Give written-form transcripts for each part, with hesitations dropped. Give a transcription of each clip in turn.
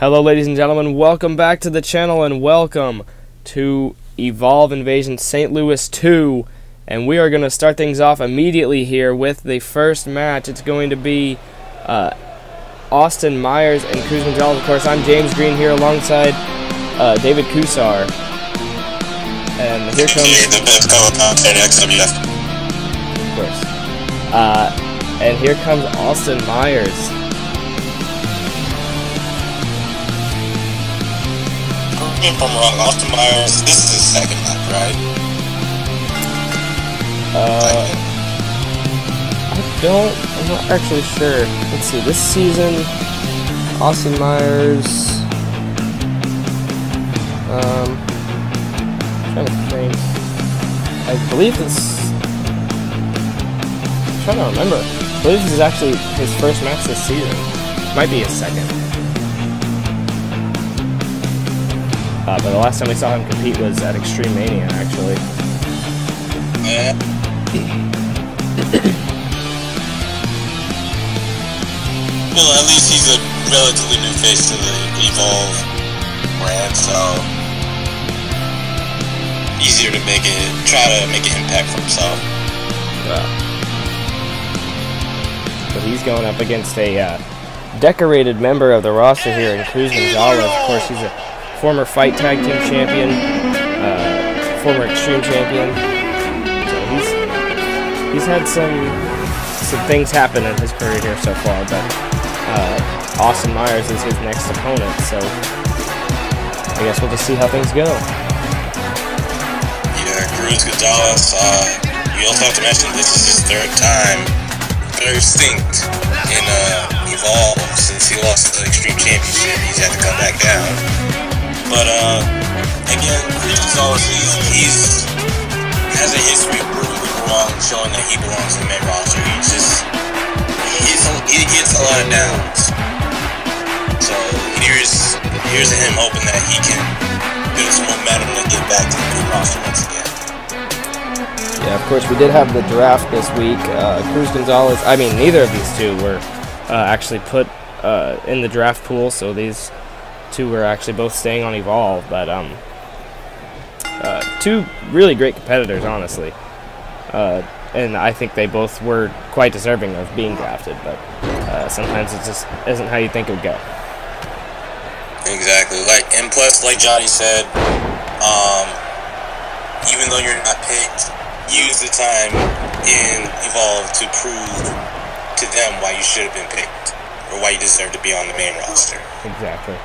Hello ladies and gentlemen, welcome back to the channel and welcome to Evolve Invasion St. Louis 2. And we are going to start things off immediately here with the first match. It's going to be Austin Myers and Cruz Gonzalez. Of course, I'm James Green here alongside David Kusar. And here comes... the best color content XWF. Of course. And here comes Austin Myers. If I'm wrong, Austin Myers, this is his second match, right? I'm not actually sure. Let's see, this season, Austin Myers, trying to think, I believe this, I'm trying to remember, I believe this is actually his first match this season, might be his second. But the last time we saw him compete was at Extreme Mania, actually. Yeah. Well, at least he's a relatively new face to the Evolve brand, so easier to try to make an impact for himself. Yeah. But he's going up against a decorated member of the roster here in Cruz Gonzalez. Of course, he's a former Fight Tag Team champion, former Extreme champion. So he's had some things happen in his career here so far, but Austin Myers is his next opponent, so I guess we'll just see how things go. Yeah, Cruz Gonzalez, you also have to mention this is his third stint in Evolve since he lost the Extreme Championship. He's had to come back down. But, again, Cruz Gonzalez, he has a history of proving people wrong, showing that he belongs in the main roster. He gets a lot of downs. So, here's him hoping that he can build some momentum to get back to the main roster once again. Yeah, of course, we did have the draft this week. Cruz Gonzalez, I mean, neither of these two were actually put in the draft pool, so these two were actually both staying on Evolve, but two really great competitors, honestly, and I think they both were quite deserving of being drafted, but sometimes it just isn't how you think it would go. Exactly, and plus, like Johnny said, even though you're not picked, use the time in Evolve to prove to them why you should have been picked, or why you deserve to be on the main roster. Exactly.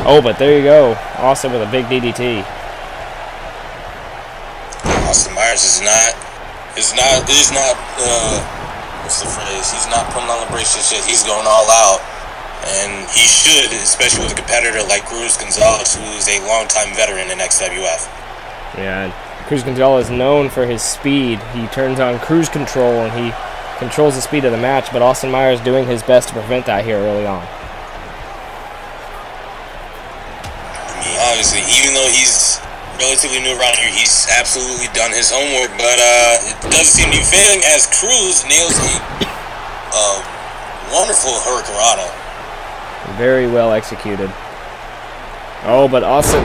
Oh, but there you go. Austin with a big DDT. Austin Myers is not what's the phrase? He's not putting on the brakes just yet. He's going all out. And he should, especially with a competitor like Cruz Gonzalez, who is a longtime veteran in XWF. Yeah, and Cruz Gonzalez is known for his speed. He turns on cruise control and he controls the speed of the match, but Austin Myers doing his best to prevent that here early on. Obviously, even though he's relatively new around here, he's absolutely done his homework, but it doesn't seem to be failing as Cruz nails a wonderful hurricanrana. Very well executed. Oh, but Austin,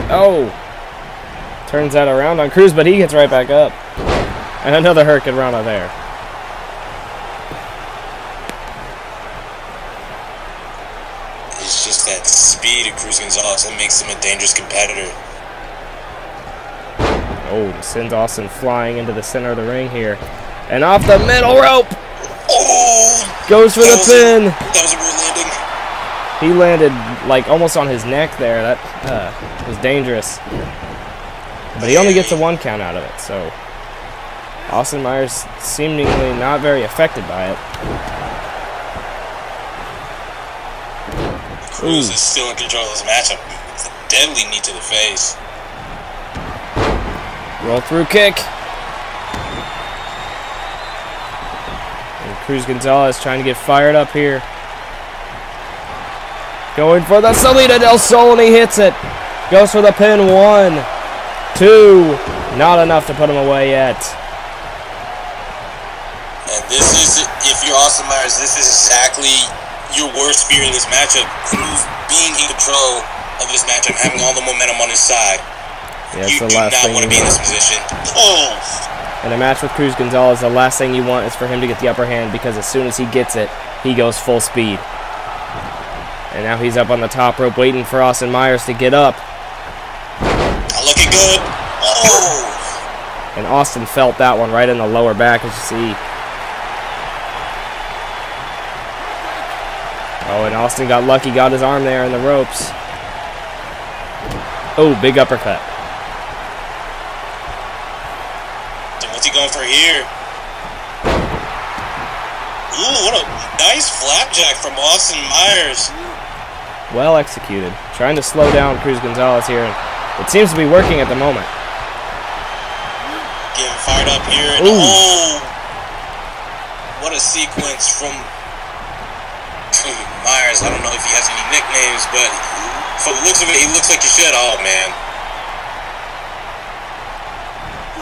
turns that around on Cruz, but he gets right back up. And another hurricanrana there. It's just that speed of Cruz Gonzalez that makes him a dangerous competitor. Oh, sends Austin flying into the center of the ring here. And off the middle rope! Oh! Goes for the pin! That was a weird landing. He landed like almost on his neck there. That was dangerous. But he only gets a 1 count out of it, so Austin Myers seemingly not very affected by it. Cruz is still in control of this matchup. It's a deadly knee to the face. Roll through kick. And Cruz Gonzalez trying to get fired up here. Going for the Salida del Sol, and he hits it. Goes for the pin. 1, 2. Not enough to put him away yet. And this is, if you're Austin Myers, this is exactly your worst fear in this matchup. Cruz being in control of this matchup, having all the momentum on his side. Yeah, you do not want to be in this position. Oh! In a match with Cruz Gonzalez, the last thing you want is for him to get the upper hand, because as soon as he gets it, he goes full speed. And now he's up on the top rope waiting for Austin Myers to get up. Looking good. Oh! And Austin felt that one right in the lower back, as you see. Oh, and Austin got lucky, got his arm there in the ropes. Oh, big uppercut. What's he going for here? Ooh, what a nice flapjack from Austin Myers. Well executed. Trying to slow down Cruz Gonzalez here. It seems to be working at the moment. Getting fired up here. And oh! What a sequence from Myers. I don't know if he has any nicknames, but from the looks of it, he looks like he should. Oh, man.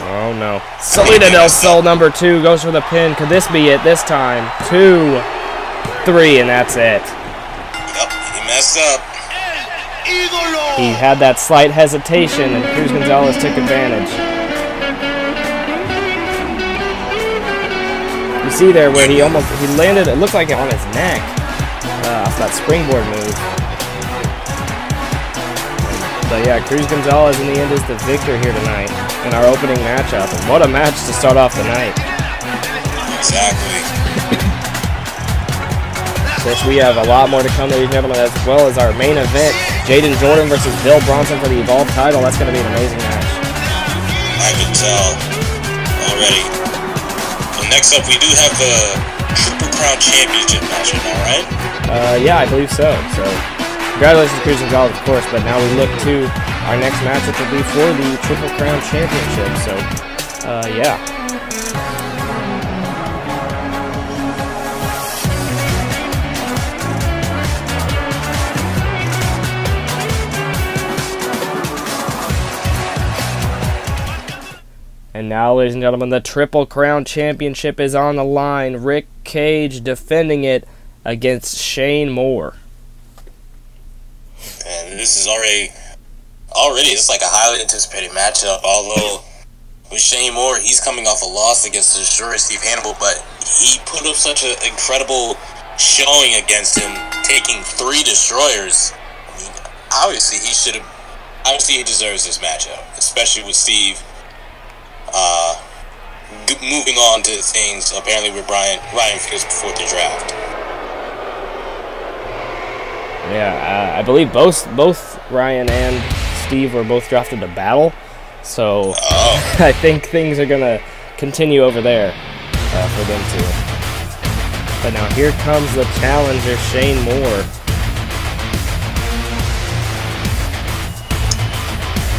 Oh, no. Salida del Sol, number 2, goes for the pin. Could this be it this time? 2, 3, and that's it. Yep, he messed up. He had that slight hesitation, and Cruz Gonzalez took advantage. You see there where he landed, it looked like it on his neck. Off that springboard move. But yeah, Cruz Gonzalez in the end is the victor here tonight in our opening matchup. And what a match to start off the night. Exactly. Of course, we have a lot more to come, ladies and gentlemen, as well as our main event, Jaden Jordan versus Bill Bronson for the Evolve title. That's going to be an amazing match. I can tell already. Well, next up, we do have the Triple Crown Championship match, alright? Yeah, I believe so. So, congratulations to Cruz Gonzalez, of course, but now we look to our next match, which will be for the Triple Crown Championship. So, yeah. And now, ladies and gentlemen, the Triple Crown Championship is on the line. Rick Cage defending it against Shane Moore. And this is already it's like a highly anticipated matchup. Although with Shane Moore, he's coming off a loss against the Destroyer Steve Hannibal, but he put up such an incredible showing against him, taking 3 destroyers. I mean, obviously he deserves this matchup, especially with Steve moving on to things apparently with Ryan Fierce before the draft. Yeah, I believe both Ryan and Steve were both drafted to Battle, so I think things are going to continue over there for them too. But now here comes the challenger, Shane Moore.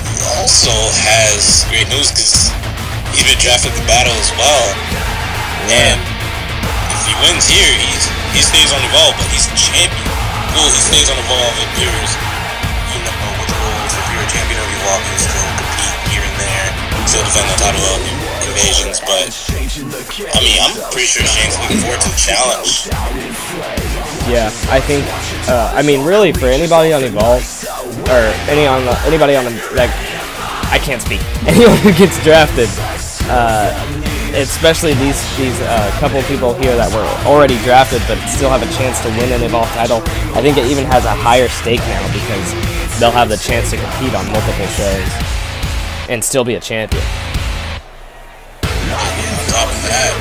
He also has great news because he's been drafted to Battle as well. And if he wins here, he stays on Evolve, but he's a champion. Well, he stays on Evolve and appears, with the rules. If you're a champion of Evolve, you can still compete here and there, still defend the title of Invasions. But I mean, I'm pretty sure Shane's looking forward to the challenge. Yeah, I think. I mean, really, for anybody on Evolve, or anybody on the I can't speak. Anyone who gets drafted, especially these couple of people here that were already drafted but still have a chance to win an Evolve title, I think it even has a higher stake now because they'll have the chance to compete on multiple shows and still be a champion. On top of that,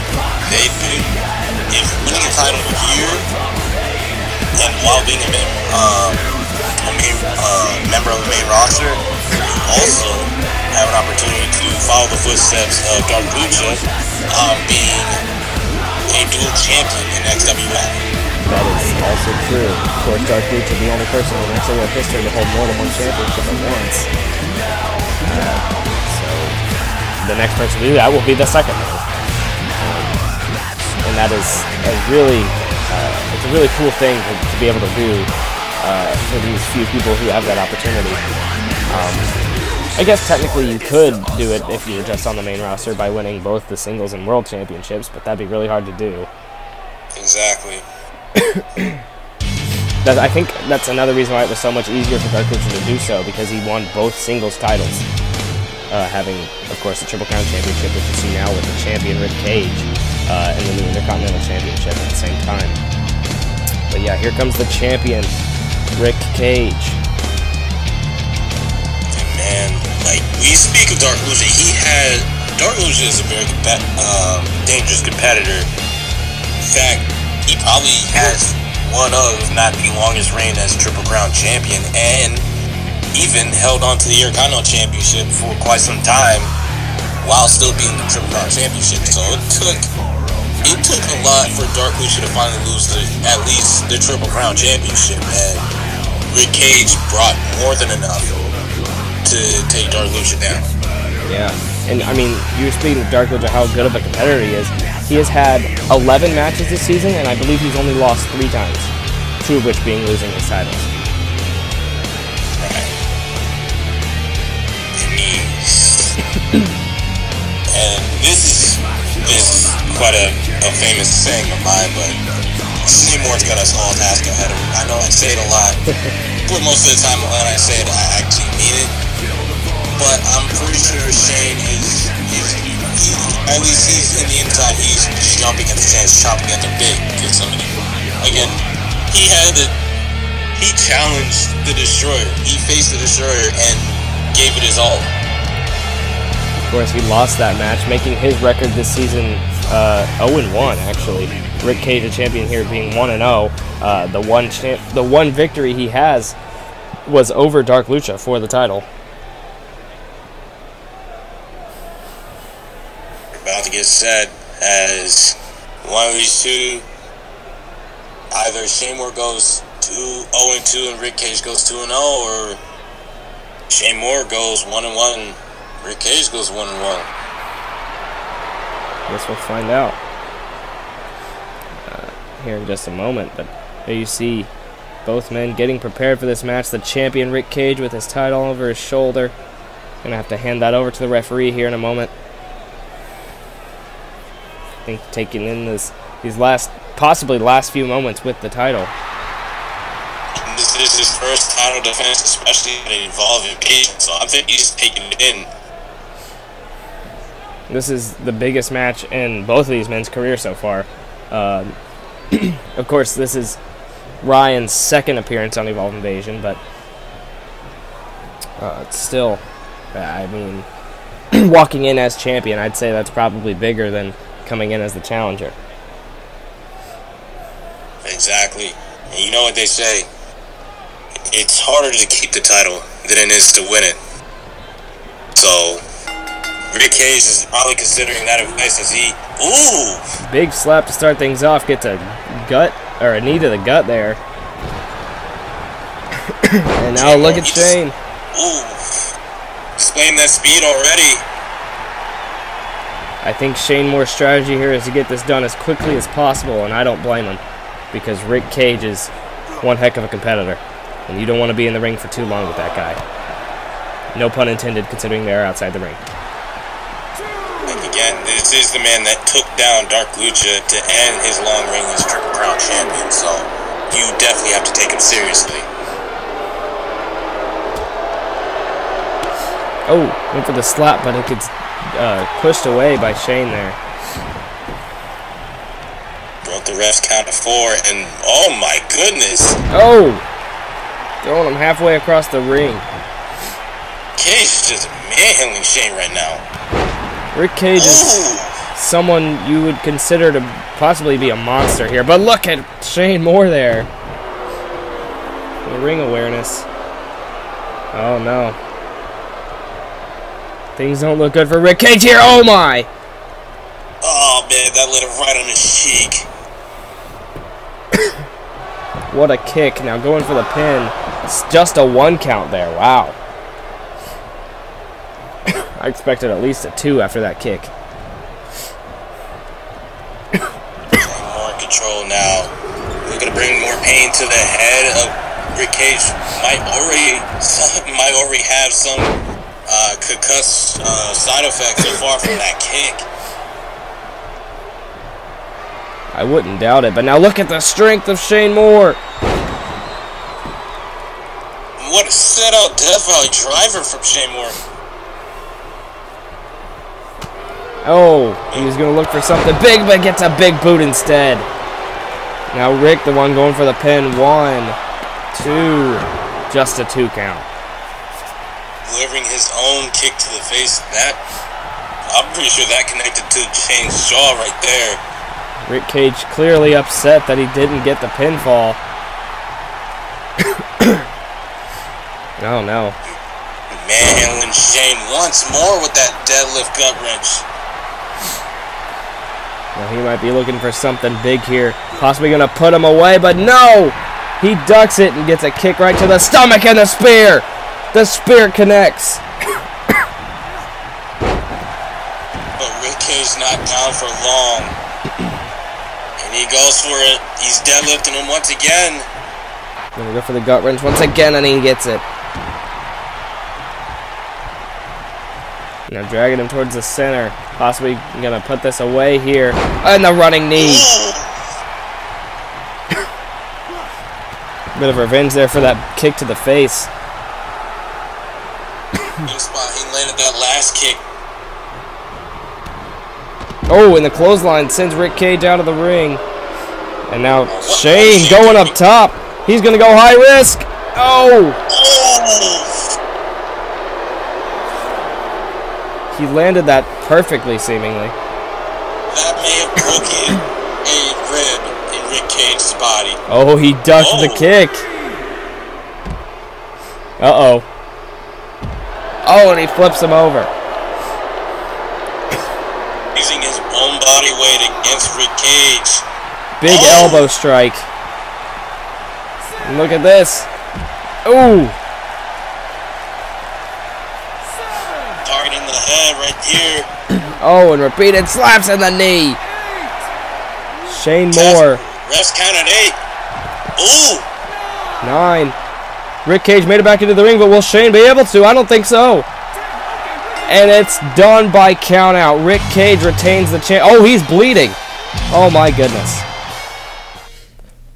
if winning a title here and while being a member of the main roster, also have an opportunity to follow the footsteps of Dark Lucha, being a dual champion in XWF. That is also true. Of course, Dark Lucha, the only person in XWF history to hold more than one championship at once. So the next person to do that will be the second one. And that is a really, it's a really cool thing to be able to do for these few people who have that opportunity. I guess technically you could do it if you were just on the main roster by winning both the singles and world championships, but that'd be really hard to do. Exactly. I think that's another reason why it was so much easier for Dark Lucha to do so, because he won both singles titles. Having, of course, the Triple Crown Championship, which you see now with the champion Rick Cage, and then the Intercontinental Championship at the same time. But yeah, here comes the champion, Rick Cage. Man, like, we speak of Dark Lucha, Dark Lucha is a very dangerous competitor. In fact, he probably has one of, if not the longest reign as Triple Crown Champion, and even held on to the Intercontinental Championship for quite some time while still being the Triple Crown Championship. So it took a lot for Dark Lucha to finally lose at least the Triple Crown Championship, and Rick Cage brought more than enough to take Dark Lucha down. Yeah, and I mean, you were speaking of Dark Lucha, how good of a competitor he is. He has had 11 matches this season, and I believe he's only lost 3 times, 2 of which being losing his titles. And this is quite a famous saying of mine, but Seymour's got us all task ahead of him. I know I say it a lot, but most of the time when I say it, I actually mean it. But I'm pretty sure Shane is at least in the inside, he's jumping at the chance, chopping at the bit. Because again, he challenged the Destroyer. He faced the Destroyer and gave it his all. Of course, he lost that match, making his record this season 0-1, actually. Rick Cage, the champion here, being 1-0. The one victory he has was over Dark Lucha for the title. About to get set as one of these two, either Shane Moore goes 0-2 and Rick Cage goes 2-0, or Shane Moore goes 1-1. Rick Cage goes 1-1. Guess we'll find out here in just a moment. But here you see both men getting prepared for this match. The champion Rick Cage with his title over his shoulder. Gonna have to hand that over to the referee here in a moment. I think taking in these possibly last few moments with the title. This is his first title defense, especially at an Evolve Invasion, so I think he's taking it in. This is the biggest match in both of these men's careers so far. Of course, this is Ryan's second appearance on Evolve Invasion, but it's still, I mean, walking in as champion, I'd say that's probably bigger than coming in as the challenger. Exactly. And you know what they say, it's harder to keep the title than it is to win it. So Rick Cage is probably considering that advice as he... Ooh! Big slap to start things off. Gets a gut, or a knee to the gut there. And now look at Shane. Ooh. Displaying that speed already. I think Shane Moore's strategy here is to get this done as quickly as possible, and I don't blame him. Because Rick Cage is one heck of a competitor. And you don't want to be in the ring for too long with that guy. No pun intended, considering they're outside the ring. Again, this is the man that took down Dark Lucha to end his long reign as Triple Crown Champion, so you definitely have to take him seriously. Oh, went for the slap, but it gets pushed away by Shane there. Broke the ref's count to 4, and oh my goodness! Oh! Throwing him halfway across the ring. Cage is just manhandling Shane right now. Rick Cage is someone you would consider to possibly be a monster here. But look at Shane Moore there. The ring awareness. Oh no. Things don't look good for Rick Cage here. Oh my! Oh man, that lit him right on his cheek. What a kick. Now going for the pin. It's just a 1 count there. Wow. I expected at least a 2 after that kick. More in control now. We're gonna bring more pain to the head of Rick Cage. Might already have some concuss side effects so far from that kick. I wouldn't doubt it, but now look at the strength of Shane Moore. what a set out Death Valley driver from Shane Moore. Oh, he was going to look for something big, but gets a big boot instead. Now Rick, the one going for the pin. 1, 2, just a 2 count. Delivering his own kick to the face. That, I'm pretty sure that connected to Shane's jaw right there. Rick Cage clearly upset that he didn't get the pinfall. Oh no. Manhandling Shane once more with that deadlift gut wrench. Well, he might be looking for something big here. Possibly going to put him away, but no! He ducks it and gets a kick right to the stomach and the spear! The spear connects. But Rick Cage not down for long. And he goes for it. He's deadlifting him once again. Gonna go for the gut wrench once again, and he gets it. Now dragging him towards the center. Possibly gonna put this away here. And the running knee. Bit of revenge there for that kick to the face. Good spot. He landed that last kick. Oh, and the clothesline sends Rick Cage out of the ring. And now Shane going up top. He's going to go high risk. Oh! He landed that perfectly, seemingly. That may have broken a rib in Rick Cage's body. Oh, he ducked the kick. Uh-oh. Oh, and he flips him over. Using his own body weight against Rick Cage. Big elbow strike. And look at this. Ooh. Targeting the head right here. Oh, and repeated slaps in the knee. Shane Moore. Refs counted 8. Ooh. 9. Rick Cage made it back into the ring, but will Shane be able to? I don't think so. And it's done by count out. Rick Cage retains the champ. Oh, he's bleeding. Oh, my goodness.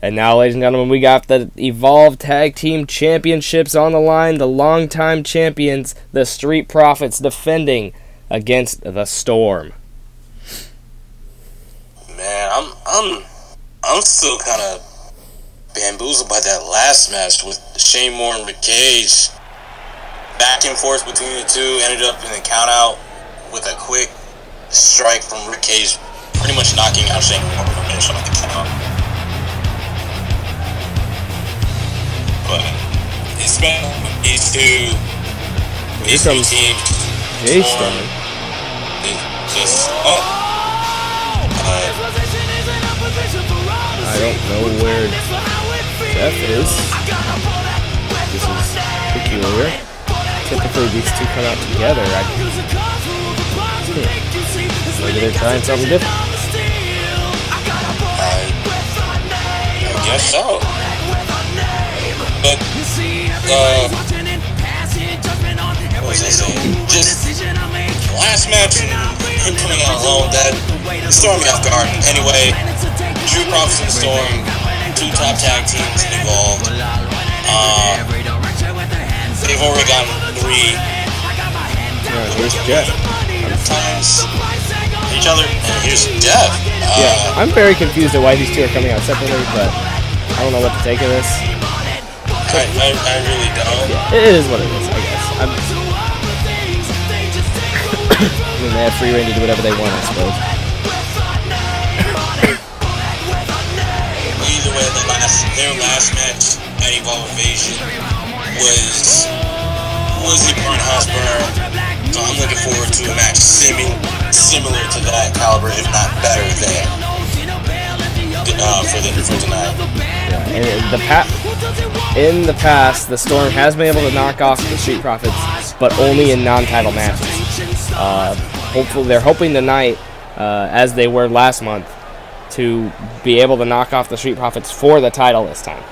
And now, ladies and gentlemen, we got the Evolve Tag Team Championships on the line. The longtime champions, the Street Profits, defending against the Storm. Man, I'm still kind of bamboozled by that last match with Shane Moore and Rick Cage. Back and forth between the two, ended up in the count out with a quick strike from Rick Cage, pretty much knocking out Shane Moore for finish on the count out. But it's been these two teams. Jay Storm. Just I don't know where Jeff is. This is peculiar. Typically these two come out together. Maybe they're trying something different. I guess so. But what was I saying? Just last match and him coming out alone, that stormed me off guard. Anyway, Street Profits and Storm, 2 top tag teams involved. They've already gotten 3 here's Jeff. times each other, and here's Jeff. Yeah, I'm very confused at why these two are coming out separately, but I don't know what to take of this. I really don't. Yeah, it is what it is, I guess. I mean, they have free reign to do whatever they want, I suppose. Either way, their last match at Evolve Invasion was the Burn House Burn. So I'm looking forward to a match similar to that caliber, if not better than for tonight. Yeah, in the past, the Storm has been able to knock off the Street Profits, but only in non-title matches. Hopefully, they're hoping tonight, as they were last month, to be able to knock off the Street Profits for the title this time.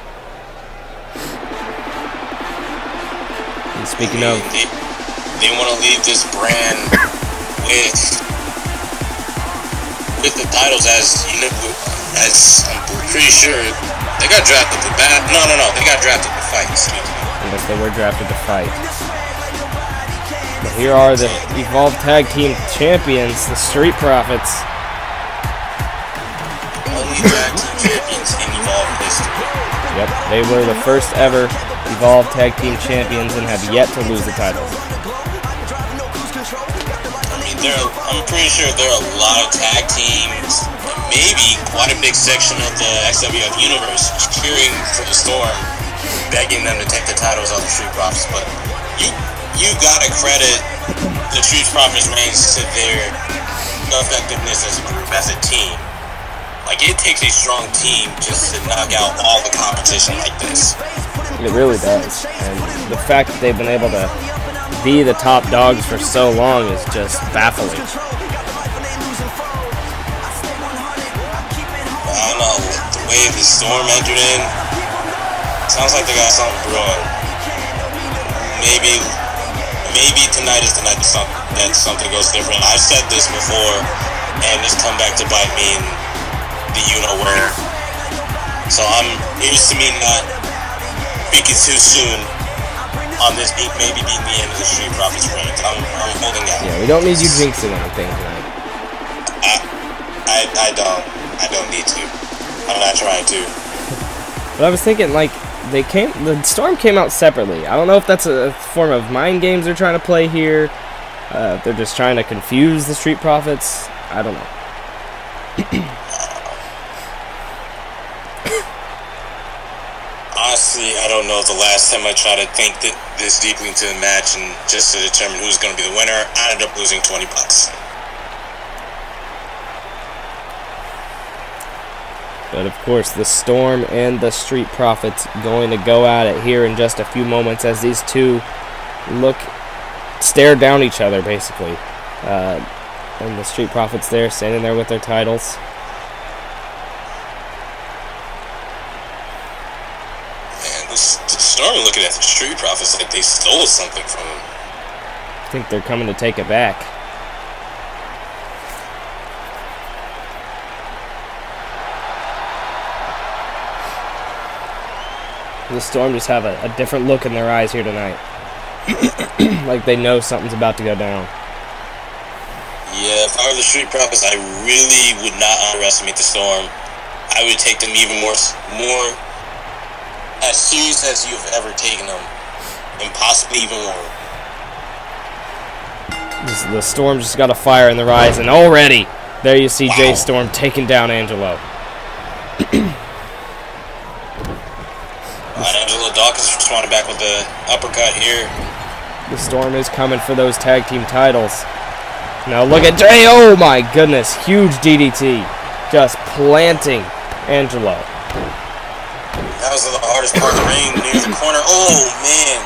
And speaking of, they want to leave this brand with the titles, as you know, as I'm pretty sure they got drafted to they got drafted to fight. Excuse me. unless they were drafted to fight. But here are the Evolve Tag Team Champions, the Street Profits. Only tag team champions in Evolve history. Yep, they were the first ever Evolve Tag Team Champions and have yet to lose the titles. I mean, I'm pretty sure there are a lot of tag teams, and maybe quite a big section of the XWF universe cheering for the Storm, begging them to take the titles off the Street Profits. But you gotta credit the Street Profits reigns to their effectiveness as a group, as a team. Like, it takes a strong team just to knock out all the competition like this. It really does. And the fact that they've been able to be the top dogs for so long is just baffling. I don't know, the way the Storm entered in, sounds like they got something brewing. Maybe tonight is the night that something goes different. I've said this before, and it's come back to bite me in the you-know-where. So here's to me not speaking too soon on this maybe being the end of the Street Profits reign. I'm holding out. Yeah, we don't need you jinxing anything tonight. I don't need to. I'm not trying to. But I was thinking, like, the Storm came out separately. I don't know if that's a form of mind games they're trying to play here. They're just trying to confuse the Street Profits. I don't know. Honestly, I don't know the last time I tried to think this deeply into the match and just to determine who's going to be the winner, I ended up losing $20. But of course, the Storm and the Street Profits going to go at it here in just a few moments as these two stare down each other, basically. And the Street Profits there, standing there with their titles. Man, the Storm are looking at the Street Profits like they stole something from them. I think they're coming to take it back. The Storm just have a different look in their eyes here tonight. Like they know something's about to go down. Yeah, if I were the Street Profits, I really would not underestimate the Storm. I would take them even more as serious as you've ever taken them, and possibly even more. The Storm just got a fire in their eyes, and already there you see Jay Storm taking down Angelo. Angelo Dawkins responded back with the uppercut here. The Storm is coming for those tag team titles. Now look at Jay. Oh my goodness. Huge DDT. Just planting Angelo. That was the hardest part of the ring, near the corner. Oh, man.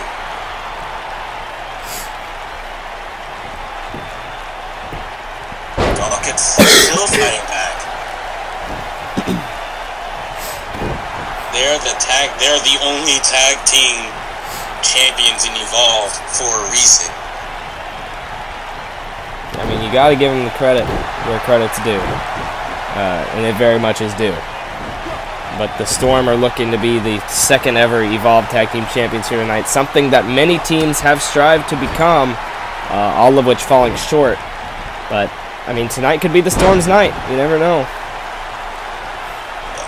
Dawkins still fighting back. They're the only tag team champions in Evolve for a reason. I mean, you got to give them the credit where credit's due, and it very much is due. But the Storm are looking to be the second ever Evolve Tag Team Champions here tonight, something that many teams have strived to become, all of which falling short. But, I mean, tonight could be the Storm's night. You never know.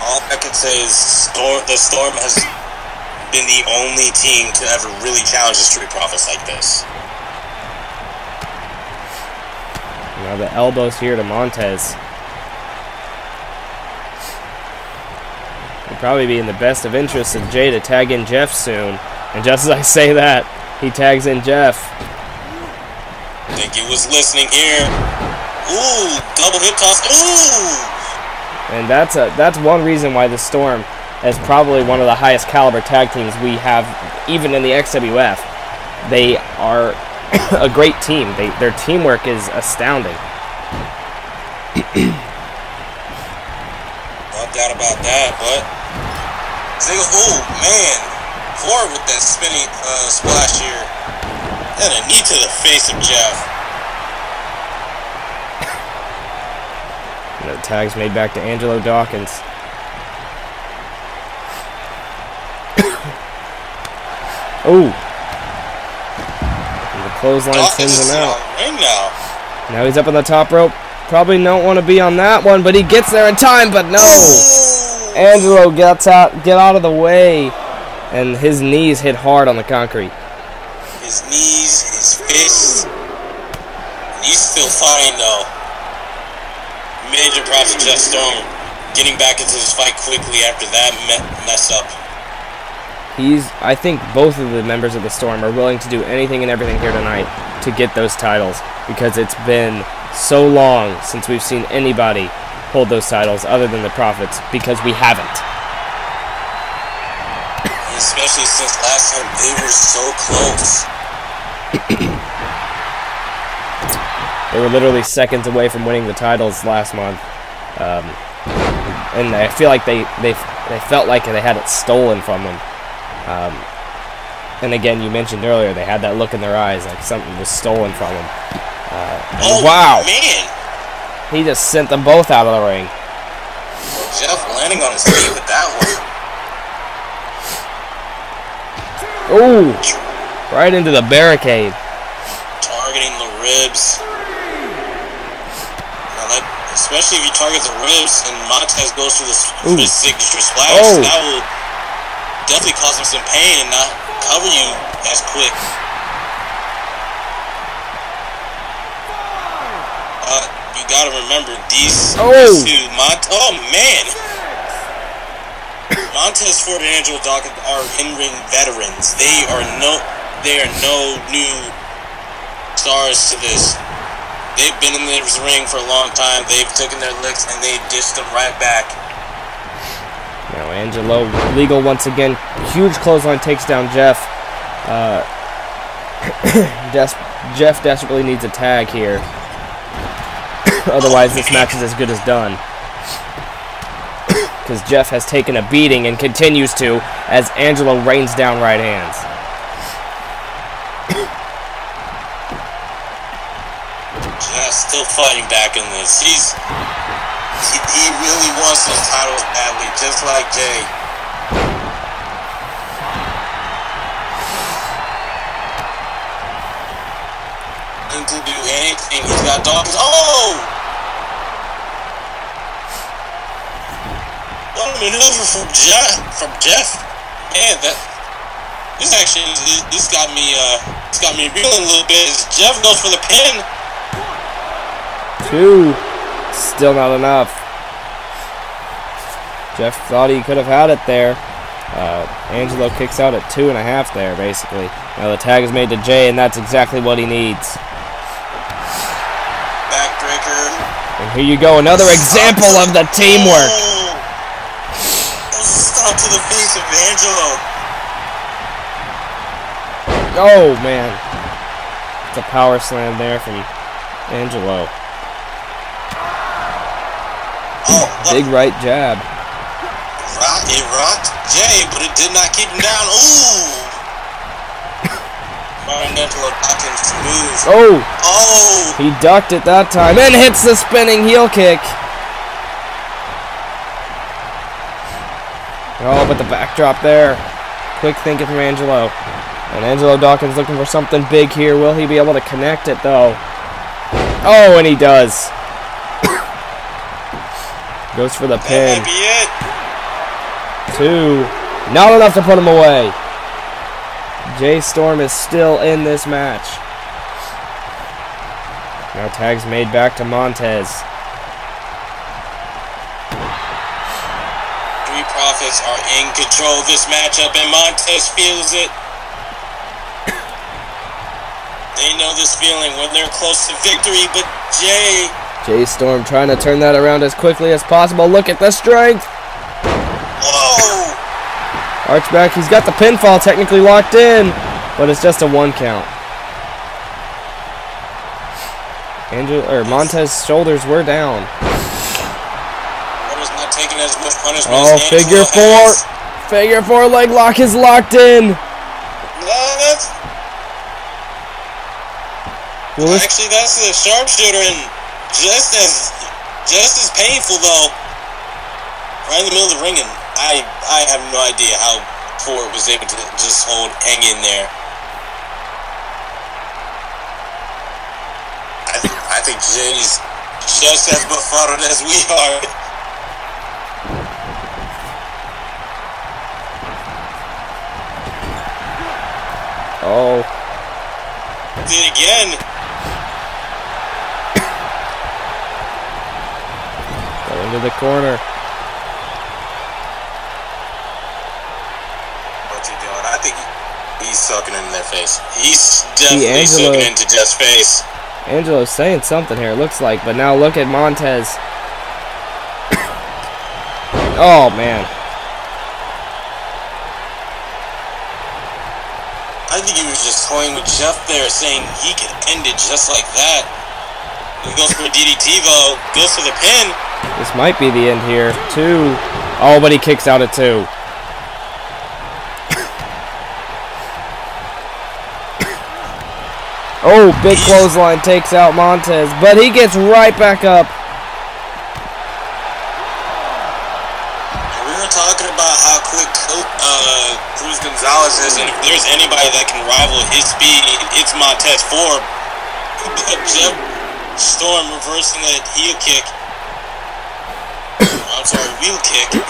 All I can say is the Storm has been the only team to ever really challenge the Street Profits like this. Now the elbows here to Montez. It'll probably be in the best of interest of Jay to tag in Jeff soon. And just as I say that, he tags in Jeff. I think he was listening here. Ooh, double hip toss. Ooh! And that's one reason why the Storm is probably one of the highest caliber tag teams we have, even in the XWF. They are a great team. Their teamwork is astounding. No doubt about that, but oh man, forward with that spinning splash here, and a knee to the face of Jeff. The tag's made back to Angelo Dawkins. Oh. The clothesline sends him out. Ring now. Now he's up on the top rope. Probably don't want to be on that one, but he gets there in time, but no. Angelo gets out, get out of the way, and his knees hit hard on the concrete. His knees, his fists. He's still fighting though. Major props to Jeff Storm getting back into this fight quickly after that mess up. I think both of the members of the Storm are willing to do anything and everything here tonight to get those titles, because it's been so long since we've seen anybody hold those titles other than the Profits, because we haven't. Especially since last time they were so close. They were literally seconds away from winning the titles last month. And I feel like they felt like they had it stolen from them. And again, you mentioned earlier, they had that look in their eyes like something was stolen from them. Oh, wow! Man. He just sent them both out of the ring. Jeff landing on his feet with that one. Ooh! Right into the barricade. Targeting the ribs. Now especially if you target the ribs and Montez goes for the signature splash, that will definitely cause him some pain and not cover you as quick. You gotta remember these two. Oh man, Montez Ford and Angelo Dawkins are in-ring veterans. They are no new stars to this. They've been in this ring for a long time. They've taken their licks and they dished them right back. Now Angelo legal once again. Huge clothesline takes down Jeff. Jeff desperately needs a tag here. Otherwise, this match is as good as done. Because Jeff has taken a beating and continues to as Angelo rains down right hands. Jeff still fighting back in this. He really wants those titles badly, just like Jay. To do anything, he's got Dawkins. Oh! What a maneuver from Jeff. Man, this got me reeling a little bit. As Jeff goes for the pin. 2. Still not enough. Jeff thought he could have had it there. Angelo kicks out at 2.5 there, basically. Now the tag is made to Jay, and that's exactly what he needs. Backbreaker. And here you go, another example of the teamwork. Stop to the face of Angelo. Oh, man. It's a power slam there from Angelo. Big right jab. It rocked Jay, but it did not keep him down. Ooh! Angelo Dawkins move. Oh! He ducked it that time and hits the spinning heel kick. Oh, but the backdrop there. Quick thinking from Angelo. And Angelo Dawkins looking for something big here. Will he be able to connect it, though? Oh, and he does. Goes for the pin. That might be it. 2. Not enough to put him away. Jay Storm is still in this match. Now tag's made back to Montez. Three Profits are in control of this matchup, and Montez feels it. They know this feeling when they're close to victory, but Jay Storm trying to turn that around as quickly as possible. Look at the strength. Whoa! Arch back. He's got the pinfall technically locked in, but it's just a 1 count. Montez's shoulders were down. That was not taking as much punishment. Oh, figure 4. Figure 4 leg lock is locked in. Actually, that's the sharpshooter, and just as painful though. Right in the middle of the ring, and I have no idea how Ford was able to just hang in there. I think Jay's just as befuddled as we are. Oh. Did it again. Go into the corner. What's he doing? I think he's sucking it in their face. He's definitely sucking into Jeff's face. Angelo's saying something here, it looks like, but now look at Montez. Oh, man. I think he was just toying with Jeff there, saying he could end it just like that. He goes for a DDT, though. Goes for the pin. This might be the end here. 2. Oh, but he kicks out at 2. Oh, big clothesline takes out Montez, but he gets right back up. We were talking about how quick Cruz Gonzalez is, and if there's anybody that can rival his speed, it's Montez Ford. But Jeff Storm reversing that heel kick. I'm sorry, wheel kick.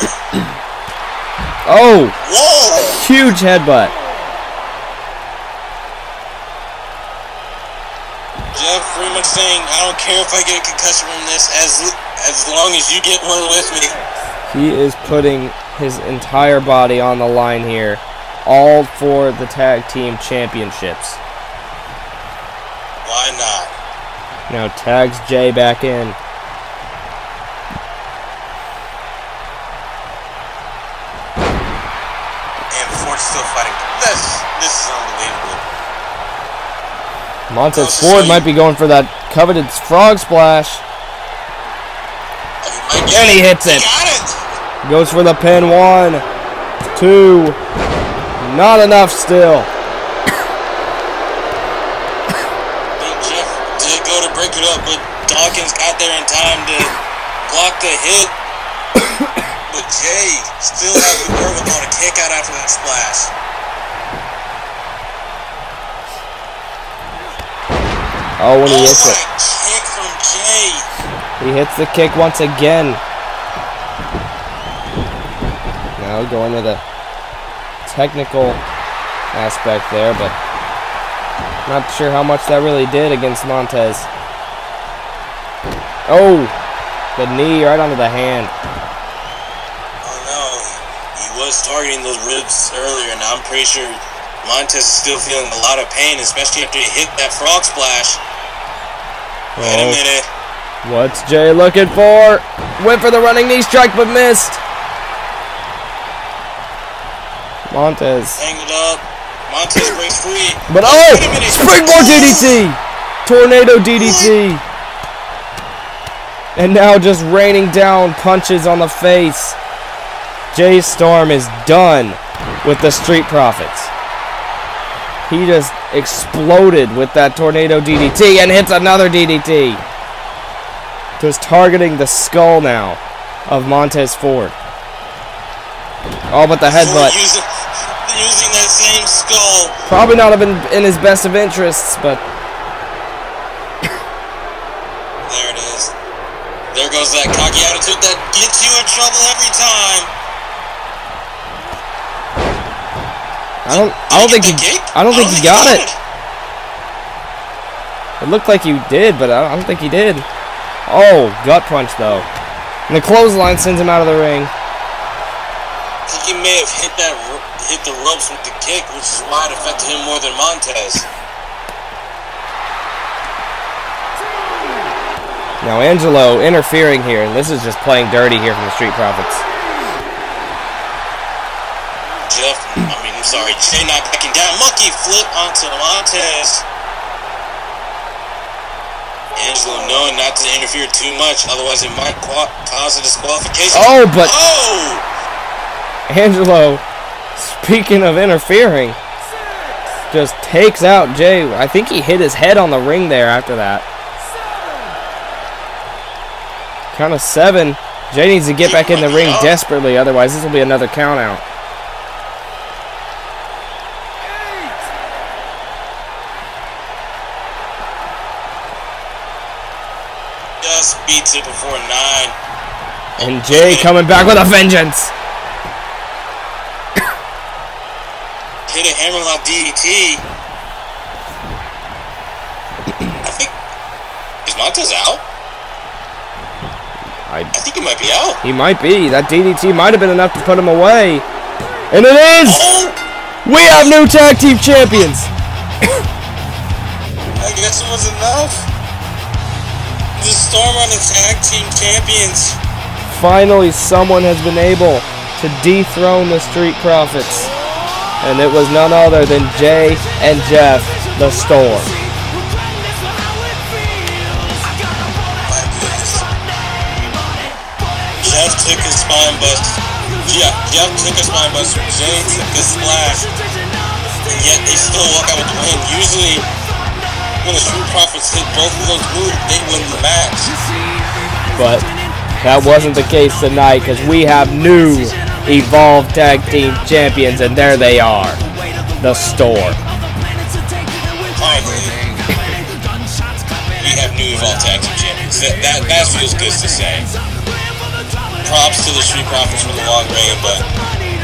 Oh! Whoa! Huge headbutt. Jeff pretty much saying, I don't care if I get a concussion from this, as long as you get one with me. He is putting his entire body on the line here, all for the tag team championships. Why not? Now tags Jay back in. And Ford's still fighting. This is unbelievable. Montez Ford might be going for that coveted frog splash. And he hits it. Got it. Goes for the pin. 1, 2. Not enough still. Jeff did go to break it up, but Dawkins got there in time to block the hit. But Jay still has the wherewithal to kick out after that splash. Oh, when he hits it. Kick from Jay. He hits the kick once again. Now going to the technical aspect there, but not sure how much that really did against Montez. Oh, the knee right onto the hand. Oh no, he was targeting those ribs earlier, and I'm pretty sure Montez is still feeling a lot of pain, especially after he hit that frog splash. Wait a minute. What's Jay looking for? Went for the running knee strike, but missed. Montez. Angled up. Montez breaks free. But oh! Springboard DDT! Tornado DDT. And now just raining down punches on the face. Jay Storm is done with the Street Profits. He just exploded with that tornado DDT and hits another DDT. Just targeting the skull now of Montez Ford. Oh, but the headbutt. Using that same skull. Probably not have been in his best of interests, but... There it is. There goes that cocky attitude that gets you in trouble every time. I don't think he got it. It looked like he did, but I don't think he did. Oh, gut punch though. And the clothesline sends him out of the ring. I think he may have hit the ropes with the kick, which is why it affected him more than Montez. Now Angelo interfering here, and this is just playing dirty here from the Street Profits. Jay not backing down. Monkey flip onto Montez. Angelo knowing not to interfere too much, otherwise it might cause a disqualification. Oh, but... Oh! Angelo, speaking of interfering, just takes out Jay. I think he hit his head on the ring there after that. Count of 7. Jay needs to get back in the ring desperately, otherwise this will be another count out. just beats it before 9. And Jay coming back with a vengeance. Hit a hammerlock DDT. I think, is Montez out? I think he might be out. He might be. That DDT might have been enough to put him away. And it is! Oh. We have new tag team champions. I guess it was enough. The Storm are the tag team champions. Finally, someone has been able to dethrone the Street Profits. And it was none other than Jay and Jeff, the Storm. My goodness. Jeff took a spine bust. Jeff took a spine buster. Jay took a splash. And yet they still walk out with the win. Usually, when the Street Profits hit both of those moves, they win the match. But that wasn't the case tonight because we have new Evolve Tag Team Champions, and there they are, the Storm. Finally, we have new Evolve Tag Team Champions. That feels good to say. Props to the Street Profits for the long reign, but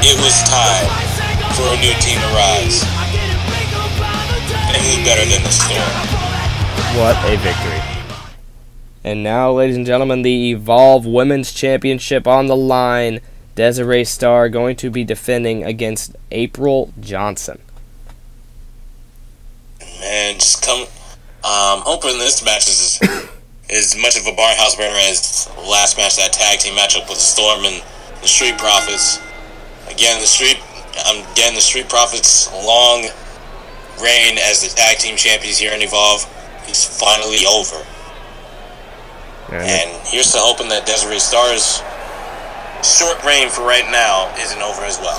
it was time for a new team to rise. And who better than the Storm? What a victory. And now, ladies and gentlemen, the Evolve Women's Championship on the line. Desiree Starr going to be defending against April Johnson. Man, just come. Hoping this match is as much of a barnhouse burner as the last match, that tag team matchup with the Storm and the Street Profits. Again, the Street Profits' long reign as the tag team champions here in Evolve is finally over. And here's to hoping that Desiree Starr's short reign for right now isn't over as well.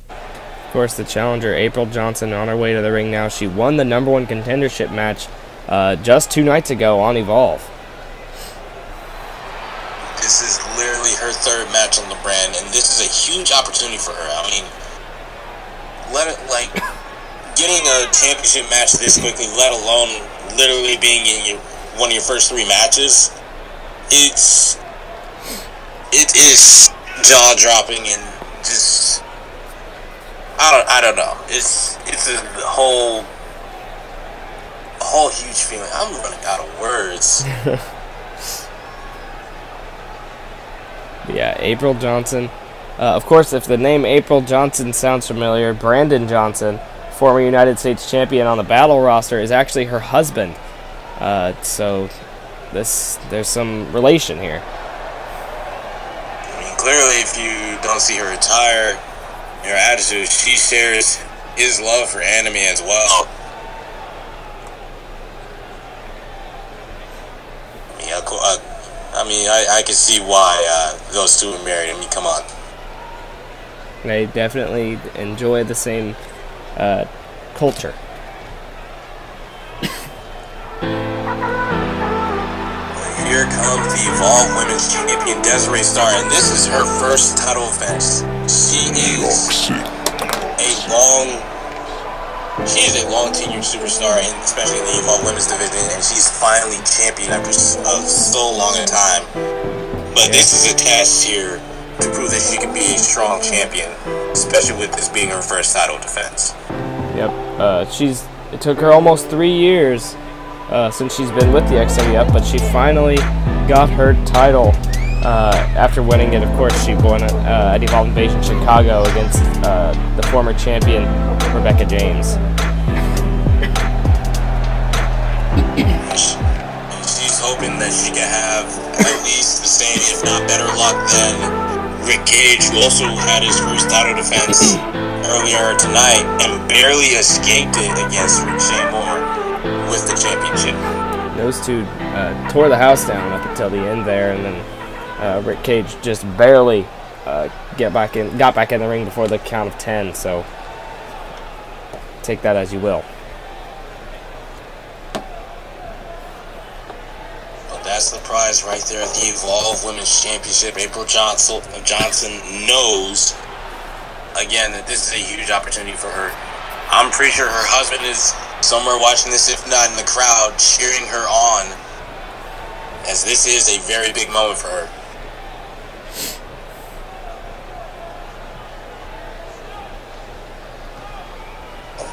Of course, the challenger, April Johnson, on her way to the ring now. She won the #1 contendership match just 2 nights ago on Evolve. This is literally her 3rd match on the brand, and this is a huge opportunity for her. I mean, getting a championship match this quickly, let alone literally being in one of your first 3 matches, it is jaw dropping and just I don't know. It's a whole huge feeling. I'm running out of words. Yeah, April Johnson. Of course, if the name April Johnson sounds familiar, Brandon Johnson, former United States champion on the Battle roster, is actually her husband. So there's some relation here. I mean, clearly, if you don't see her attire, her attitude, she shares his love for anime as well. I can see why those two are married. I mean, come on. They definitely enjoy the same culture. Here comes the Evolve Women's Champion, Desiree Starr, and this is her first title offense. She is a long tenured superstar, and especially in the Evolve Women's division, and she's finally champion after so long a time. But this is a test here to prove that she can be a strong champion, especially with this being her first title defense. Yep. It took her almost 3 years since she's been with the XWF, but she finally got her title after winning it. Of course, she won it at Evolve Invasion Chicago against the former champion Rebecca James. She's hoping that she can have at least the same, if not better luck than Rick Cage, who also had his first title defense earlier tonight and barely escaped it against Rick Shane with the championship. Those two tore the house down up until the end there, and then Rick Cage just barely got back in the ring before the count of 10. So take that as you will. Well, that's the prize right there at the Evolve Women's Championship. April Johnson knows again that this is a huge opportunity for her. I'm pretty sure her husband is somewhere watching this, if not in the crowd, cheering her on. as this is a very big moment for her.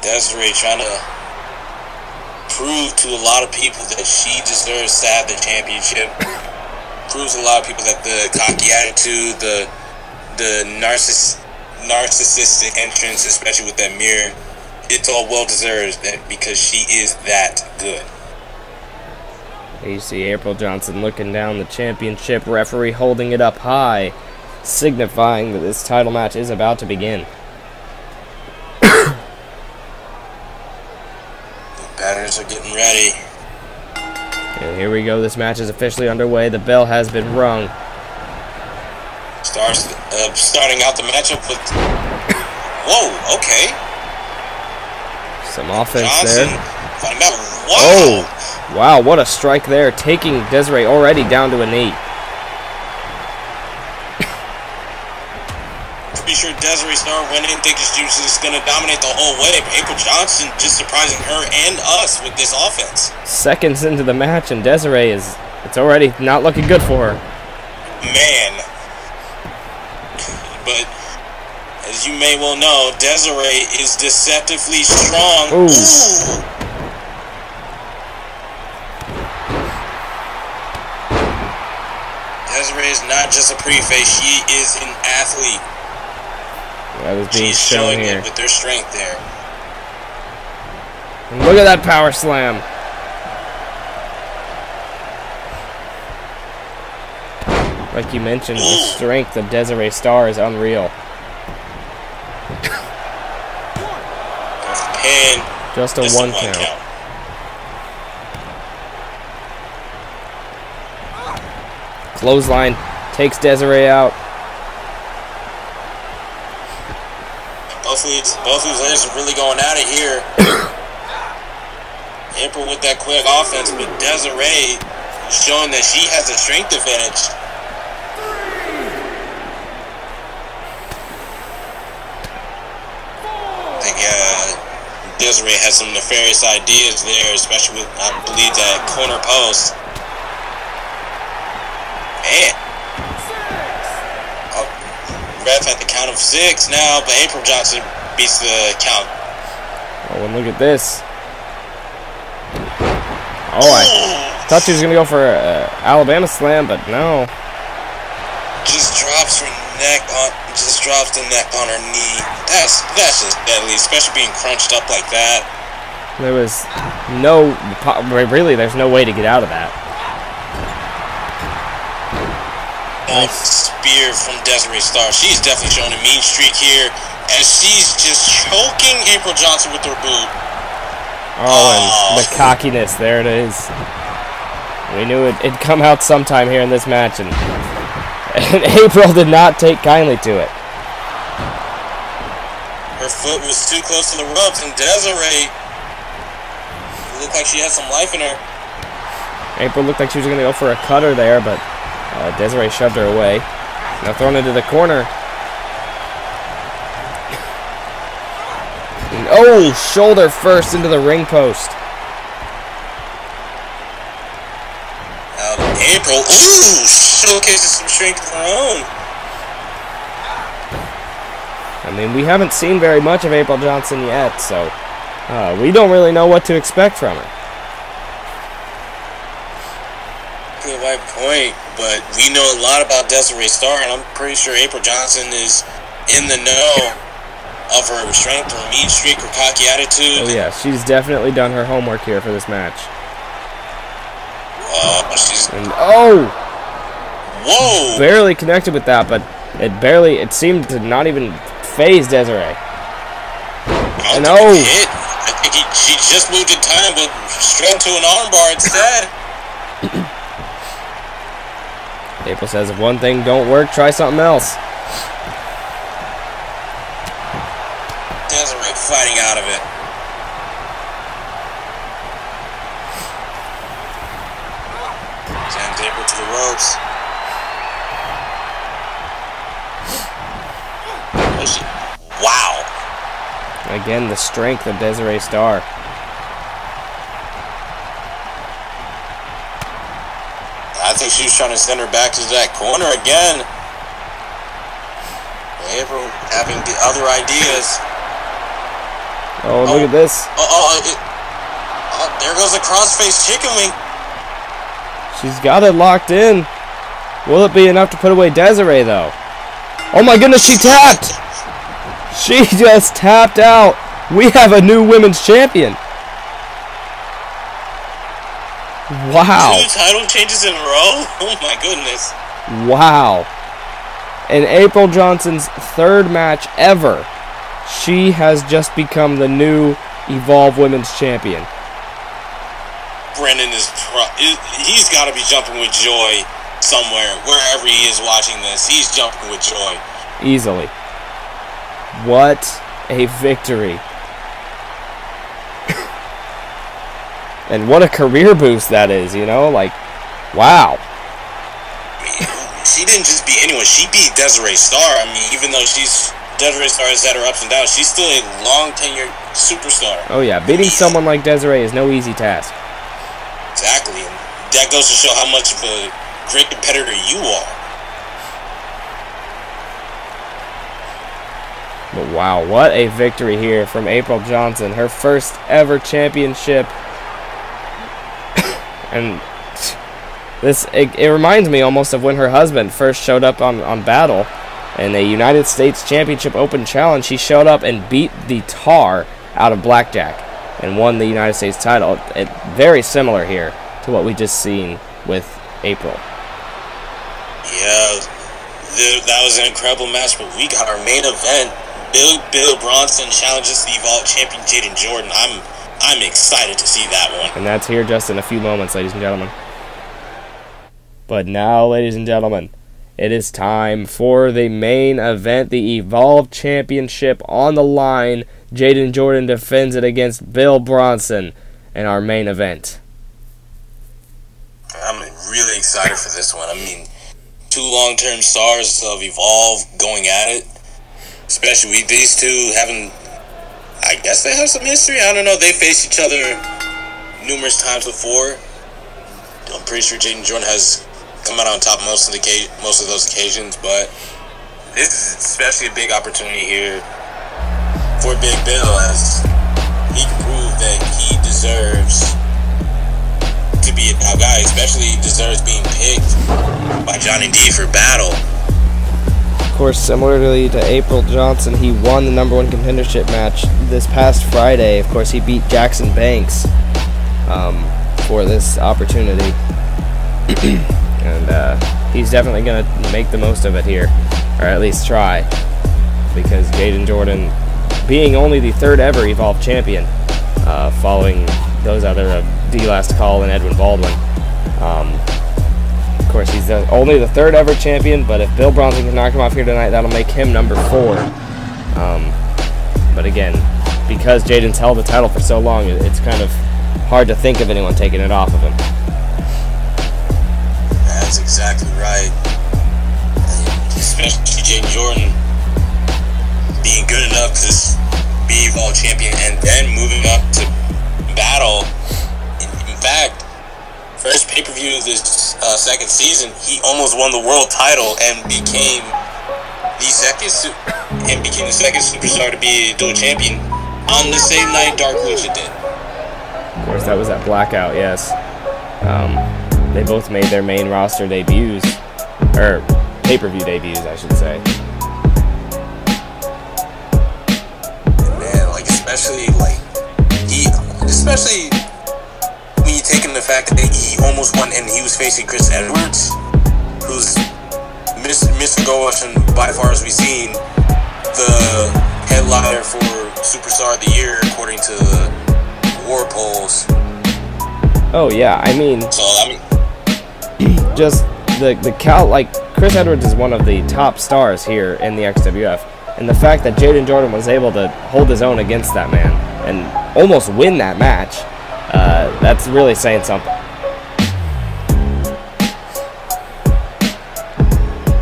Desiree trying to prove to a lot of people that she deserves to have the championship. Proves a lot of people that the cocky attitude, the narcissistic entrance, especially with that mirror, it's all well deserved because she is that good. You see April Johnson looking down the championship, referee holding it up high, signifying that this title match is about to begin. Batters are getting ready. And here we go. This match is officially underway. The bell has been rung. Starting out the matchup with... Whoa, okay. Some offense Johnson, there. Wow. Oh, wow, what a strike there. Taking Desiree already down to a knee. Pretty sure Desiree Star went in thinking she was just going to dominate the whole way, but April Johnson just surprising her and us with this offense. Seconds into the match, and Desiree it's already not looking good for her. Man. But, as you may well know, Desiree is deceptively strong. Ooh. Ooh. Desiree is not just a pretty face, she is an athlete. That was being She's shown showing here. it with their strength there. And look at that power slam. Like you mentioned, the strength of Desiree Star is unreal. And Just a one count. Clothesline takes Desiree out. Both these ladies are really going at it here. April with that quick offense, but Desiree showing that she has a strength advantage. I think Desiree has some nefarious ideas there, especially with, I believe, that corner post. Man. Ref at the count of 6 now, but April Johnson beats the count. Oh, and look at this. Oh, I thought she was going to go for an Alabama slam, but no. Just drops her neck on, just drops the neck on her knee. That's just deadly, especially being crunched up like that. There was there's no way to get out of that. Nice spear from Desiree Star. She's definitely showing a mean streak here, as she's just choking April Johnson with her boot. Oh, and the cockiness, there it is. We knew it'd come out sometime here in this match, and April did not take kindly to it. Her foot was too close to the ropes, and Desiree looked like she had some life in her. April looked like she was going to go for a cutter there, but Desiree shoved her away. Now thrown into the corner. And, oh, shoulder first into the ring post. April, showcases some strength of her own. I mean, we haven't seen very much of April Johnson yet, so we don't really know what to expect from her. Good right point, but we know a lot about Desiree Star, and I'm pretty sure April Johnson is in the know of her strength, her mean streak, her cocky attitude. Oh yeah, she's definitely done her homework here for this match. Whoa! Barely connected with that, but it seemed to not even phase Desiree. And I think she just moved in time, but straight to an armbar instead. April says, if one thing don't work, try something else. Desiree fighting out of it. Sends April to the ropes. Wow. Again, the strength of Desiree Star. think she was trying to send her back to that corner again. April having the other ideas. Oh, look at this. There goes a crossface chicken wing. She's got it locked in. Will it be enough to put away Desiree, though? Oh my goodness, she tapped! She just tapped out. We have a new women's champion. Wow. 2 title changes in a row? Oh my goodness. Wow. In April Johnson's 3rd match ever, she has just become the new Evolve Women's Champion. Brendan he's got to be jumping with joy somewhere, wherever he is watching this. He's jumping with joy. Easily. What a victory. And what a career boost that is, you know? Like, wow. I mean, she didn't just beat anyone. She beat Desiree Starr. I mean, even though Desiree Starr has had her ups and downs, she's still a long-tenured superstar. Oh, yeah. Beating someone like Desiree is no easy task. Exactly. And that goes to show how much of a great competitor you are. But wow, what a victory here from April Johnson. Her first ever championship. And it reminds me almost of when her husband first showed up on Battle in a United States Championship Open Challenge. He showed up and beat the tar out of Blackjack and won the United States title. Very similar here to what we just seen with April. Yeah, that was an incredible match, but we got our main event. Bill Bronson challenges the Evolve champion Jayden Jordan. I'm excited to see that one. And that's here just in a few moments, ladies and gentlemen. But now, ladies and gentlemen, it is time for the main event, the Evolve Championship on the line. Jayden Jordan defends it against Bill Bronson in our main event. I'm really excited for this one. I mean, 2 long-term stars of Evolve going at it. Especially with these two having, I guess they have some history. I don't know. They faced each other numerous times before. I'm pretty sure Jayden Jordan has come out on top most of those occasions, but this is especially a big opportunity here for Big Bill, as he can prove that he deserves to be a top guy, especially deserves being picked by Johnny D for Battle. Of course, similarly to April Johnson, he won the #1 contendership match this past Friday. Of course, he beat Jackson Banks for this opportunity. And he's definitely going to make the most of it here, or at least try, because Jayden Jordan, being only the 3rd ever Evolve champion, following those other D Last Call and Edwin Baldwin. Of course, he's only the 3rd ever champion, but if Bill Bronson can knock him off here tonight, that'll make him #4. But again, because Jayden's held the title for so long, it's kind of hard to think of anyone taking it off of him. That's exactly right. Especially Jayden Jordan being good enough to be Evolve champion and then moving up to Battle. In fact, first pay-per-view of this 2nd season, he almost won the world title and became the second superstar to be a dual champion on the same night Dark Lucha did. Of course, that was at Blackout, yes. They both made their main roster debuts, or pay-per-view debuts, I should say. Man, especially when you take in the fact that he almost won and he was facing Chris Edwards, who's Mr. Gosh, and by far as we've seen, the headliner for Superstar of the Year according to the War polls. Oh yeah, I mean, just Chris Edwards is one of the top stars here in the XWF, and the fact that Jayden Jordan was able to hold his own against that man and almost win that match, that's really saying something.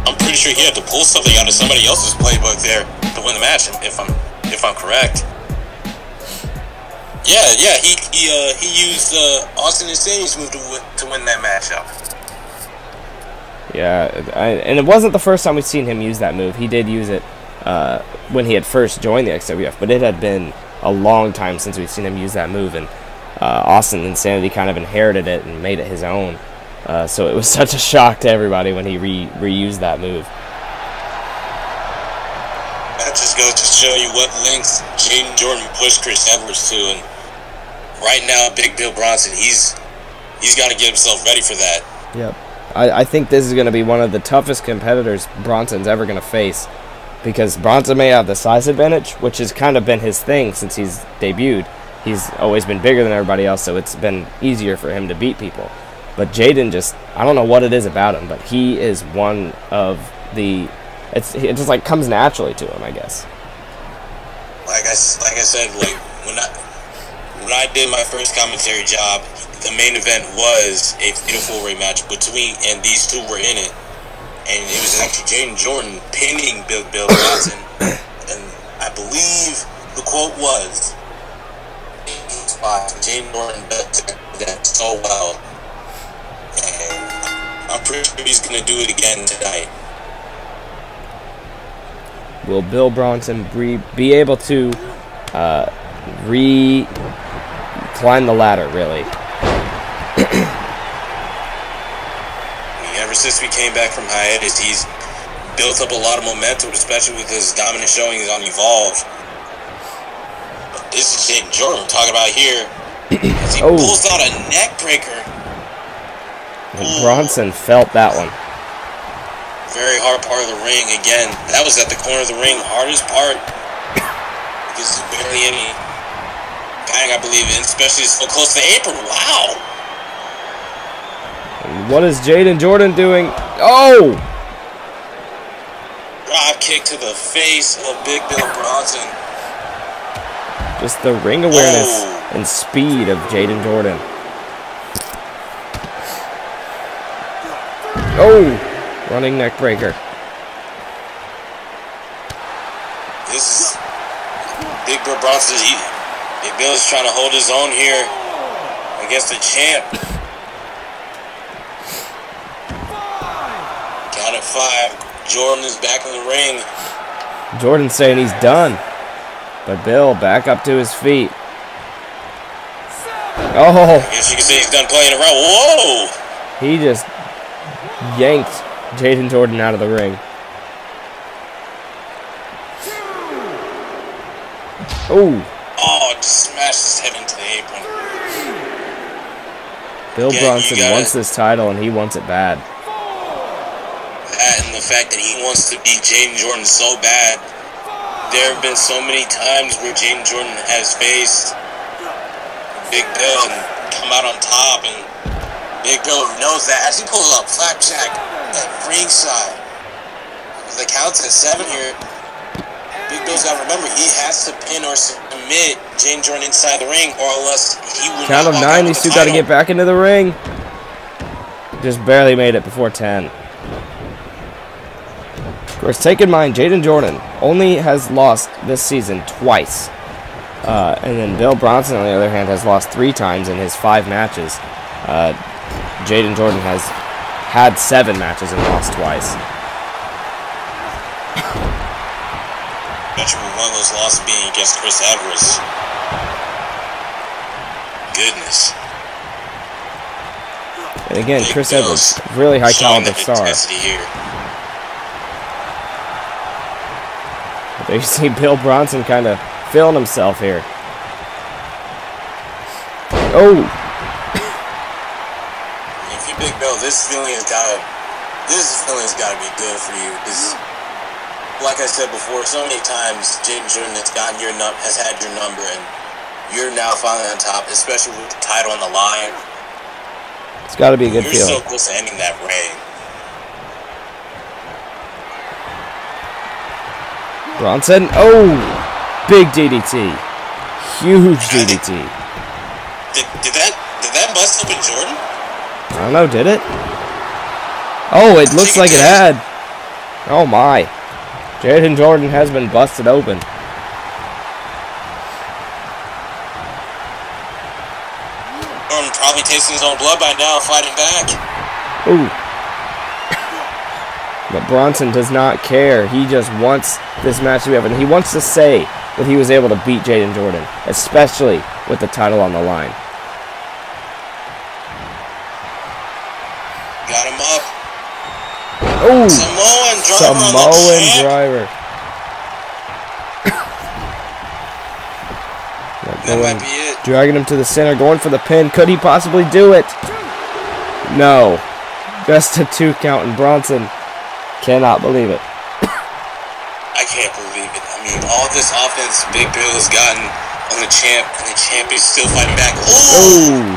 I'm pretty sure he had to pull something out of somebody else's playbook there to win the match, if I'm correct. Yeah, he used Austin Insanity's move to win that matchup. Yeah, and it wasn't the first time we've seen him use that move. He did use it when he had first joined the XWF, but it had been a long time since we've seen him use that move, and Austin Insanity kind of inherited it and made it his own. So it was such a shock to everybody when he reused that move. That just goes to show you what lengths Jaden Jordan pushed Chris Edwards to, and right now, Big Bill Bronson, he's got to get himself ready for that. Yep. I think this is going to be one of the toughest competitors Bronson's ever going to face, because Bronson may have the size advantage, which has kind of been his thing since he's debuted. He's always been bigger than everybody else, so it's been easier for him to beat people. But Jaden just, I don't know what it is about him, but he is one of the, it just like comes naturally to him, I guess. Like I said, like when I did my first commentary job, the main event was a fatal four-way match between, and these two were in it. And it was actually Jaden Jordan pinning Bill Bronson. And I believe the quote was, Jaden Jordan does that so well. And I'm pretty sure he's going to do it again tonight. Will Bill Bronson be able to climb the ladder, really? Ever since we came back from hiatus, he's built up a lot of momentum, especially with his dominant showings on Evolve. This is Jaden Jordan we're talking about here. As he pulls out a neck breaker. Bronson felt that one. Very hard part of the ring. Again, that was at the corner of the ring. Hardest part. Because there's barely any bang, I believe, especially so close to the apron. Wow. What is Jaden Jordan doing? Oh! Drop kick to the face of Big Bill Bronson. Just the ring awareness and speed of Jaden Jordan. Oh! Running neck breaker. This is Big Bill Bronson. Big Bill is trying to hold his own here against the champ. Count at 5. Jordan is back in the ring. Jordan's saying he's done. But Bill back up to his feet. Oh! I guess you can say he's done playing around. Whoa! He just yanked Jaden Jordan out of the ring. Oh, just smashed his head into the apron. Bill Bronson wants this title, and he wants it bad. That and the fact that he wants to beat Jaden Jordan so bad. There have been so many times where Jaden Jordan has faced Big Bill and come out on top, and Big Bill knows that as he pulls up Flapjack at ringside. The count's at 7 here. Big Bill's got to remember, he has to pin or submit Jaden Jordan inside the ring, or unless he will count of 9, he's still got to get back into the ring. Just barely made it before 10. Of course, take in mind, Jaden Jordan only has lost this season twice. And then Bill Bronson, on the other hand, has lost 3 times in his 5 matches. Jaden Jordan has had 7 matches and lost twice. Especially with one of those losses being against Chris Edwards. Goodness. And again, Chris Edwards, really high caliber star. There you see Bill Bronson kind of feeling himself here. Oh! If you're Big Bill, this feeling has got to be good for you. Because, like I said before, so many times Jaden Jordan has had your number, and you're now finally on top, especially with the title on the line. It's got to be a good feeling. You're so close to ending that reign. Bronson, oh, big DDT, huge DDT. Did that bust open Jordan? I don't know, did it? Oh, it looks like it had. Oh my, Jaden Jordan has been busted open. Jordan probably tasting his own blood by now, fighting back. Ooh. But Bronson does not care. He just wants this match to be over. And he wants to say that he was able to beat Jaden Jordan, especially with the title on the line. Got him up. Oh, Samoan driver. That might be it. Dragging him to the center, going for the pin. Could he possibly do it? No. Just a 2 count, and Bronson cannot believe it. I can't believe it. I mean, all this offense Big Bill has gotten on the champ, and the champ is still fighting back. Oh!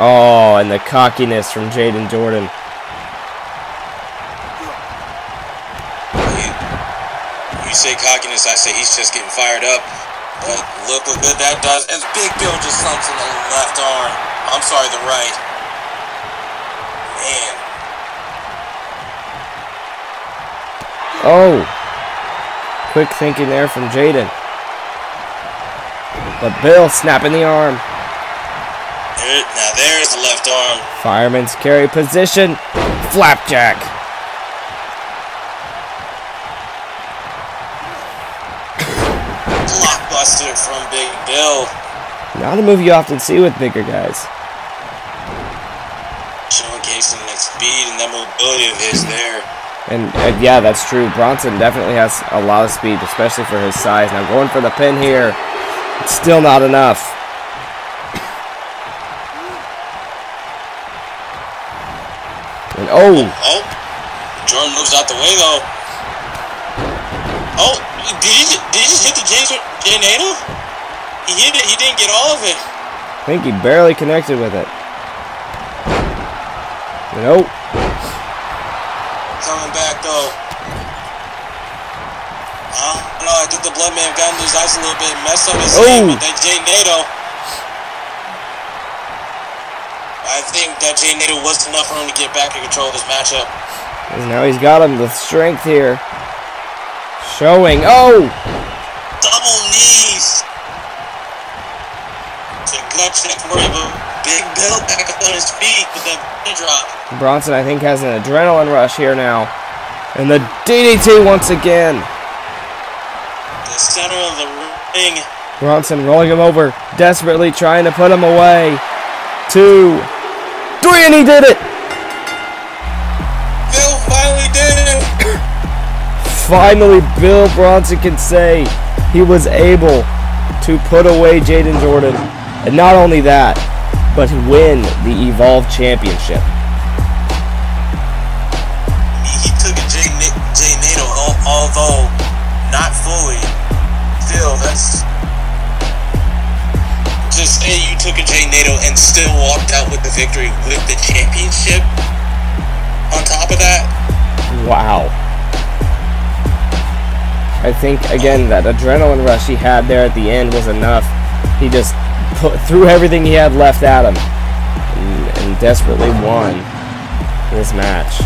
Oh, and the cockiness from Jaden Jordan. You say cockiness, I say he's just getting fired up. But look what good that does. As Big Bill just slumps in the left arm. I'm sorry, the right. Man. Oh. Quick thinking there from Jaden. But Bill snapping the arm. Now there's the left arm. Fireman's carry position. Flapjack. Blockbuster from Big Bill. Not a move you often see with bigger guys. Showcasing that speed and that mobility of his there. And yeah, that's true. Bronson definitely has a lot of speed, especially for his size. Now going for the pin here. It's still not enough. And oh, Jordan moves out the way though. Oh, did he just hit the Jay Nato? He hit it. He didn't get all of it. I think he barely connected with it. Nope. Coming back though. No, I think the Blood Man got into his eyes a little bit, messed up his aim with that Jay Nato. I think that Jay Nato was enough for him to get back in control of this matchup. And now he's got him the strength here. Showing. Oh! Double knees. It's a gut check for you, but Big Bill back up on his feet with that drop. Bronson, I think, has an adrenaline rush here now. And the DDT once again. The center of the ring. Bronson rolling him over, desperately trying to put him away. 2, 3, and he did it! Bill finally did it! Finally, Bill Bronson can say he was able to put away Jaden Jordan. And not only that, but win the Evolve Championship. He took a Jay Nato, although not fully. Still, that's... Just say you took a Jay Nato and still walked out with the victory with the championship on top of that. Wow. I think, again, that adrenaline rush he had there at the end was enough. He just threw everything he had left at him and desperately won this match.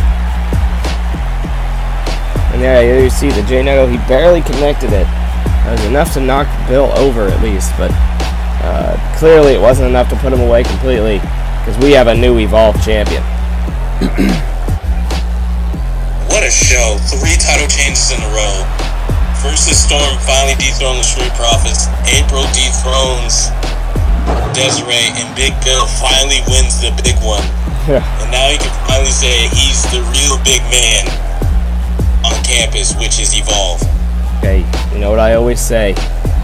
And there you see the Jay Nato, he barely connected it. That was enough to knock Bill over at least, but clearly it wasn't enough to put him away completely because we have a new Evolve champion. What a show. 3 title changes in a row. First is Storm finally dethroned the Street Profits. April dethrones Desiree, and Big Bill finally wins the big one. Yeah. And now he can finally say he's the real big man on campus, which is Evolve. Hey, you know what I always say?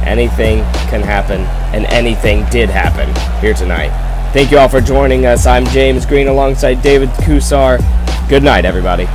Anything can happen, and anything did happen here tonight. Thank you all for joining us. I'm James Green alongside David Kusar. Good night, everybody.